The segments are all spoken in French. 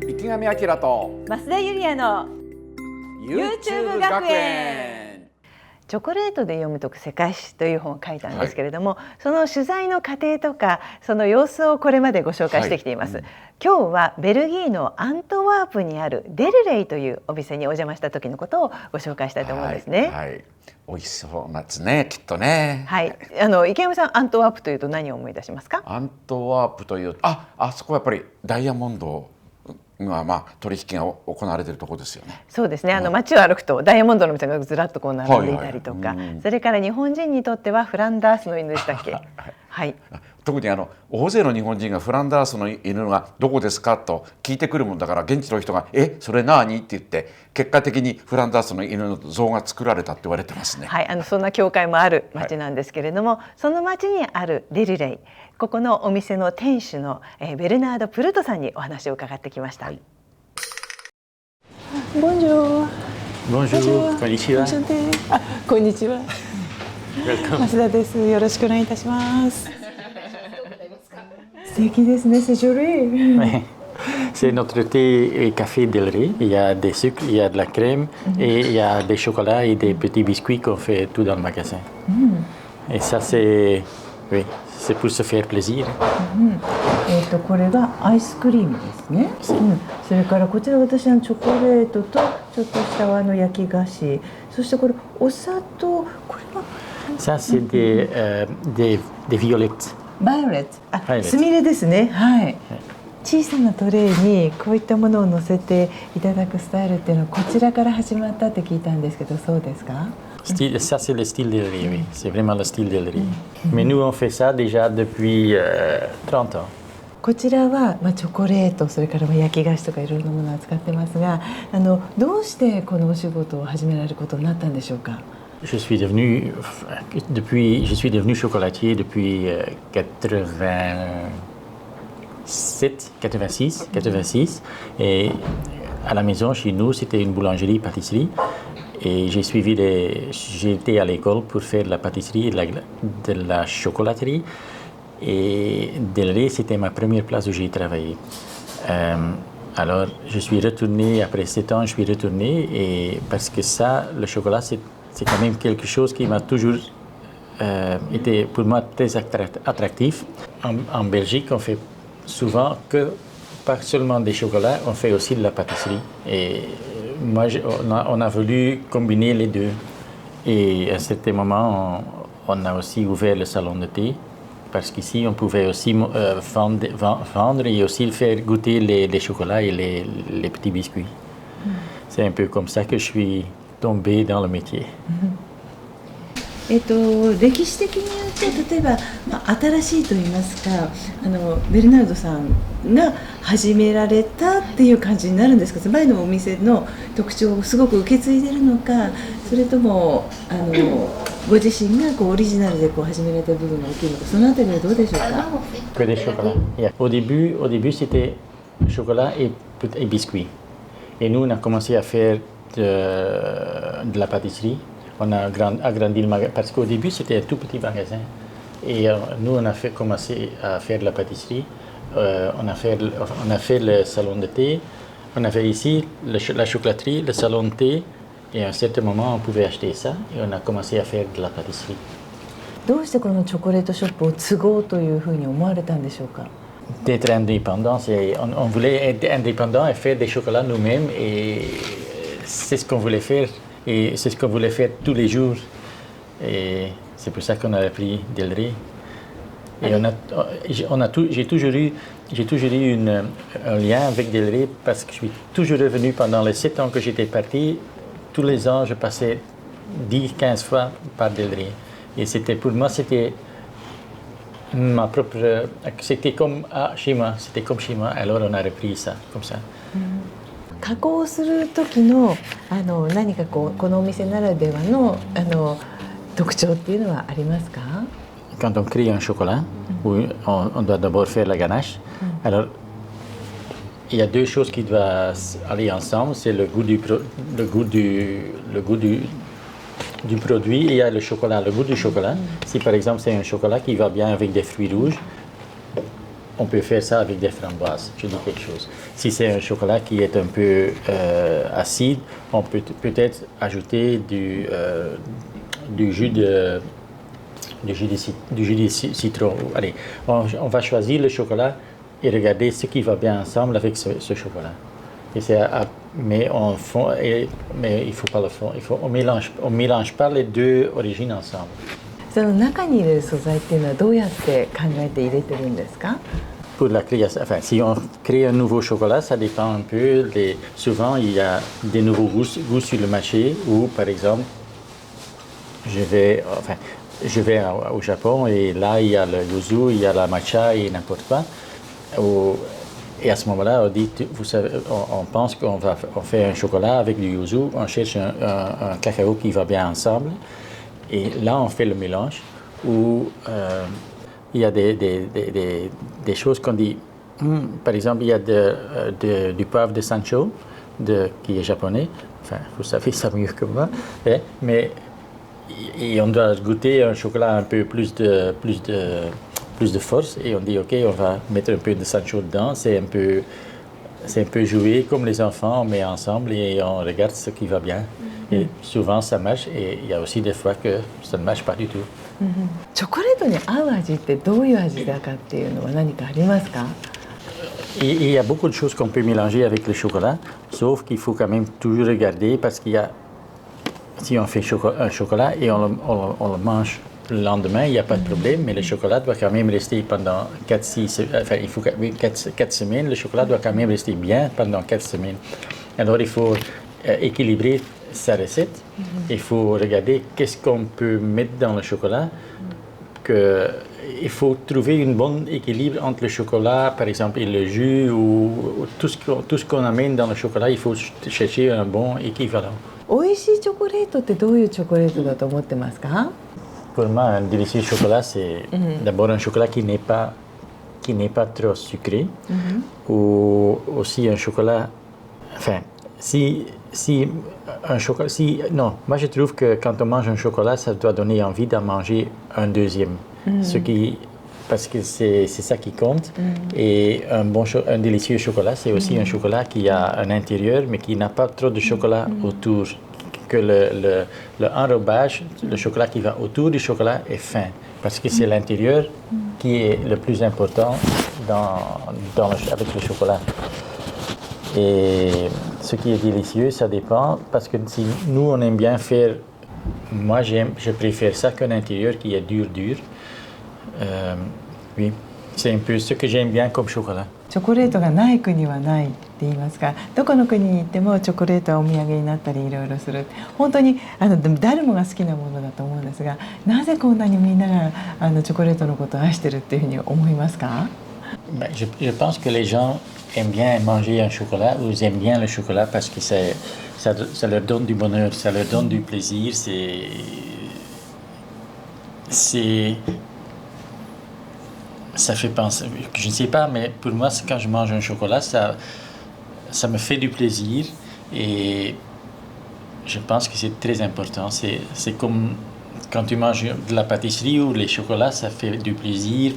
池上彰と増田ユリアの YouTube 学園。チョコレートで読むと世界史という本を書いたんですけれども、その取材の過程とかその様子をこれまでご紹介してきています。今日はベルギーのアントワープにあるデルレイというお店にお邪魔した時のことをご紹介したいと思うんですね。美味しそうなんですね、きっとね。池上さん、アントワープというと何を思い出しますか？アントワープというあそこはやっぱりダイヤモンドが取引が行われているところですよね。そうですね。街を歩くとダイヤモンドの店がずらっとこう並んでいたりとか、それから日本人にとってはフランダースの犬でしたっけ？はい。特に大勢の日本人がフランダースの犬がどこですかと聞いてくるもんだから、現地の人がそれ何って言って結果的にフランダースの犬の像が作られたって言われてますね。はい、そんな教会もある町なんですけれども、その町にあるデルレイ、ここのお店の店主のベルナード・プルトさんにお話を伺ってきました。ボンジョー。ボンジョー。こんにちは。こんにちは。増田です。よろしくお願いいたします。素敵ですね、セジョレ。C'est notre thé et café Delray. Il y a des sucres, il y a de la crème, et il y a des chocolats et des petits biscuits qu'on fait tout dans le magasin. Et ça, c'est pour se faire plaisir. これがアイスクリームですね。それからこちら私チョコレートとちょっとした焼き菓子、そしてこれお砂糖、これはÇa, c'est des violettes. バイオレット、スミレですね。はい。小さなトレイにこういったものを乗せていただくスタイルっていうのはこちらから始まったって聞いたんですけど、そうですか？Ça, c'est le style Delray, oui. C'est vraiment le style Delray. Mais nous, on fait ça déjà depuis 30 ans. こちらはチョコレート、それから焼き菓子とかいろいろなものを扱ってますが、どうしてこのお仕事を始められることになったんでしょうか？Je suis devenu chocolatier depuis 86. Et à la maison, chez nous, c'était une boulangerie-pâtisserie. Et j'ai été à l'école pour faire de la pâtisserie et de la chocolaterie. Et Delray, c'était ma première place où j'ai travaillé. Alors, je suis retourné, après 7 ans, je suis retourné. Et parce que ça, le chocolat, c'est quand même quelque chose qui m'a toujours été pour moi très attractif. En Belgique, on fait souvent pas seulement des chocolats, on fait aussi de la pâtisserie. Et moi, on a voulu combiner les deux. Et à un certain moment, on a aussi ouvert le salon de thé, parce qu'ici, on pouvait aussi vendre et aussi faire goûter les chocolats et les petits biscuits. C'est un peu comme ça que je suis tombé dans le métier. 歴史的に言うと、例えば、新しいと言いますか、ベルナルドさんが始められたっていう感じになるんですか？前のお店の特徴をすごく受け継いでるのか、それともご自身がオリジナルで始められた部分が大きいのか、そのあたりはどうでしょうか？Que des chocolats. Au début, c'était chocolat et biscuits. Et nous, on a commencé à faire de la pâtisserie. On a agrandi le magasin, parce qu'au début, c'était un tout petit magasin. Et nous, on a commencé à faire de la pâtisserie. On a fait le salon de thé. On avait ici la chocolaterie, le salon de thé. Et à un certain moment, on pouvait acheter ça. Et on a commencé à faire de la pâtisserie. どうしてこのチョコレートショップを継ごうというふうに思われたんでしょうか？D'être indépendant. On voulait être indépendant et faire des chocolats nous-mêmes. Et c'est ce qu'on voulait faire. Et c'est ce qu'on voulait faire tous les jours. Et c'est pour ça qu'on a appris Delray. Et j'ai toujours eu un lien avec Delray, parce que je suis toujours revenu pendant les 7 ans que j'étais parti. Tous les ans, je passais 10-15 fois par Delray. Et pour moi, c'était ma propre... C'était comme chez moi. C'était comme chez moi. Alors on a repris ça, comme ça. 加工する時の何かこのお店ならではの特徴っていうのはありますか？ Quand on crée un chocolat, on doit d'abord faire la ganache. Alors, il y a 2 choses qui doivent aller ensemble. C'est le goût du produit et il y a le chocolat. Le goût du chocolat, si par exemple c'est un chocolat qui va bien avec des fruits rouges, on peut faire ça avec des framboises, je dis quelque chose. Si c'est un chocolat qui est un peu acide, on peut peut-être ajouter du jus de citron. Allez, on va choisir le chocolat et regarder ce qui va bien ensemble avec ce chocolat. Et mais il faut pas le fond. On mélange pas les deux origines ensemble. その中に入れる素材っていうのはどうやって考えて入れてるんですか？ Pour la création, enfin, si on crée un nouveau chocolat, ça dépend un peu. Souvent, il y a des nouveaux goûts sur le marché où, par exemple, je vais au Japon et là, il y a le yuzu, il y a la matcha et n'importe quoi. Et à ce moment-là, on dit, vous savez, on pense on fait un chocolat avec du yuzu, on cherche un cacao qui va bien ensemble. Et là, on fait le mélange où il y a des choses qu'on dit. Par exemple, il y a du poivre de Sancho, qui est japonais. Enfin, vous savez ça mieux que moi. Mais et on doit goûter un chocolat un peu plus de force. Et on dit, OK, on va mettre un peu de Sancho dedans. C'est un peu joué comme les enfants, on met ensemble et on regarde ce qui va bien. Et souvent ça marche et il y a aussi des fois que ça ne marche pas du tout. チョコレートに合う味ってどういう味だかっていうのは何かありますか？ Il y a beaucoup de choses qu'on peut mélanger avec le chocolat, sauf qu'il faut quand même toujours regarder parce qu'il y a, si on fait un chocolat et on le mange le lendemain, il n'y a pas de problème, mais le chocolat doit quand même rester pendant 4 semaines, le chocolat doit quand même rester bien pendant 4 semaines. Alors il faut équilibrer sa recette, il faut regarder qu'est-ce qu'on peut mettre dans le chocolat, il faut trouver un bon équilibre entre le chocolat, par exemple, et le jus, ou tout ce qu'on amène dans le chocolat, il faut chercher un bon équivalent. 美味しいチョコレートってどういうチョコレートだと思ってますか？ Pour moi, un délicieux chocolat, c'est d'abord un chocolat qui n'est pas trop sucré, ou aussi un chocolat, enfin, non, moi je trouve que quand on mange un chocolat, ça doit donner envie d'en manger un deuxième. Parce que c'est ça qui compte. Et un délicieux chocolat, c'est aussi un chocolat qui a un intérieur, mais qui n'a pas trop de chocolat autour. Que le enrobage, le chocolat qui va autour du chocolat est fin. Parce que c'est l'intérieur qui est le plus important avec le chocolat. Et ce qui est délicieux, ça dépend, parce que si nous, on aime bien faire, moi, je préfère ça qu'un intérieur qui est dur. Oui, c'est un peu ce que j'aime bien comme chocolat. チョコレートがない国はないって言いますか、どこの国に行ってもチョコレートはお土産になったりいろいろする、本当に誰もが好きなものだと思うんですが、なぜこんなにみんながチョコレートのことを愛してるっていうふうに思いますか？ Je pense que les gens aiment bien manger un chocolat, ou ils aiment bien le chocolat parce que ça leur donne du bonheur, ça leur donne du plaisir, ça fait penser, je ne sais pas, mais pour moi, quand je mange un chocolat, ça me fait du plaisir et je pense que c'est très important. C'est comme quand tu manges de la pâtisserie ou les chocolats, ça fait du plaisir.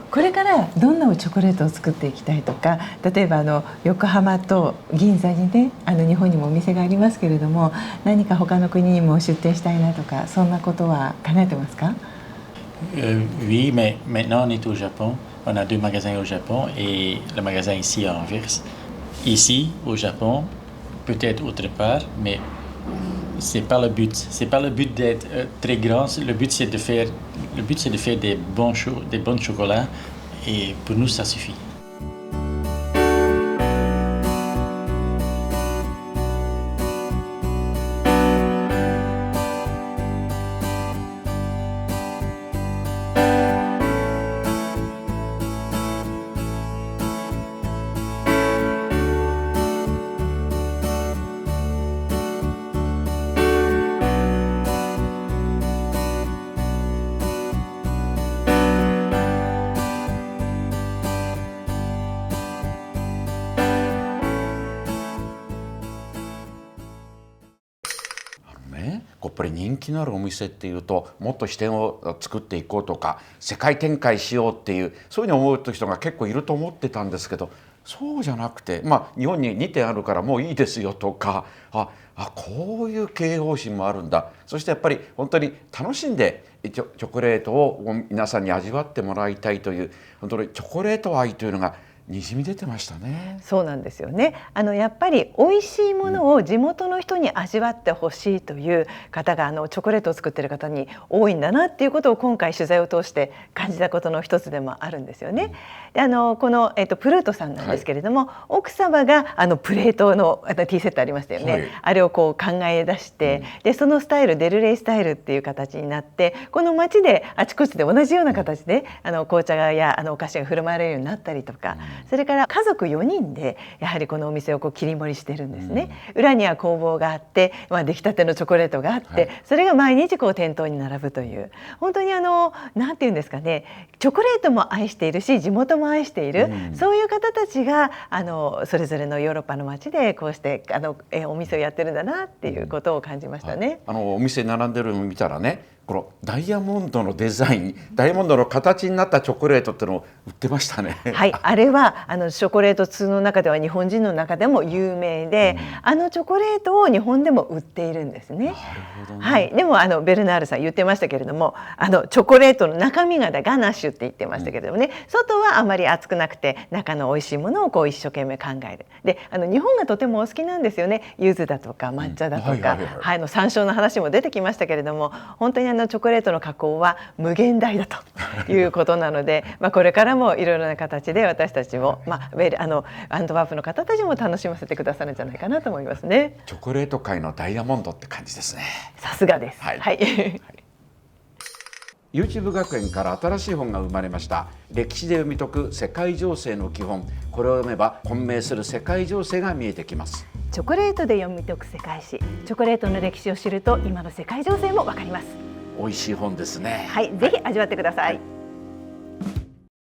これからどんなチョコレートを作っていきたいとか、例えば横浜と銀座にね、日本にもお店がありますけれども、何か他の国にも出店したいなとか、そんなことは考えてますか？ Oui, mais maintenant on est au Japon. On a 2 magasins au Japon et le magasin ici à Anvers. Ici, au Japon, peut-être autre part, mais c'est pas le but. C'est pas le but d'être très grand. Le but c'est de faire des bons chocolats et pour nous ça suffit. ぱり人気のあるお店っていうともっと支店を作っていこうとか世界展開しようっていうそういうふうに思う人が結構いると思ってたんですけど、そうじゃなくて、日本に2店あるからもういいですよとか、こういう経営方針もあるんだ。そしてやっぱり本当に楽しんでチョコレートを皆さんに味わってもらいたいという本当にチョコレート愛というのがにじみ出てましたね。そうなんですよね。やっぱり美味しいものを地元の人に味わってほしいという方がチョコレートを作っている方に多いんだなっていうことを今回取材を通して感じたことの一つでもあるんですよね。でこの、プルートさんなんですけれども、奥様がプレートのティーセットありましたよね、あれをこう考え出して、でそのスタイルデルレイスタイルっていう形になって、この街であちこちで同じような形で紅茶やお菓子が振る舞われるようになったりとか、それから家族4人でやはりこのお店を切り盛りしてるんですね。裏には工房があって、出来たてのチョコレートがあって、それが毎日店頭に並ぶという、本当になんていうんですかね、チョコレートも愛しているし地元も愛している、そういう方たちがそれぞれのヨーロッパの街でこうしてお店をやってるんだなっていうことを感じましたね。お店並んでるのを見たらね、このダイヤモンドのデザイン、ダイヤモンドの形になったチョコレートっていうのを売ってましたね。はい、あれはチョコレート通の中では日本人の中でも有名で、チョコレートを日本でも売っているんですね。なるほどね。はい、でもベルナールさん言ってましたけれども、チョコレートの中身がガナッシュって言ってましたけれどもね、外はあまり熱くなくて中の美味しいものを一生懸命考える。で日本がとてもお好きなんですよね。柚子だとか抹茶だとか、山椒の話も出てきましたけれども、本当にチョコレートの加工は無限大だということなのでこれからもいろいろな形で私たちも、アントワープの方たちも楽しませてくださるんじゃないかなと思いますね。チョコレート界のダイヤモンドって感じですね。さすがです。はいYouTube 学園から新しい本が生まれました。歴史で読み解く世界情勢の基本。これを読めば混迷する世界情勢が見えてきます。チョコレートで読み解く世界史。チョコレートの歴史を知ると今の世界情勢もわかります。美味しい本ですね。はい、ぜひ味わってください。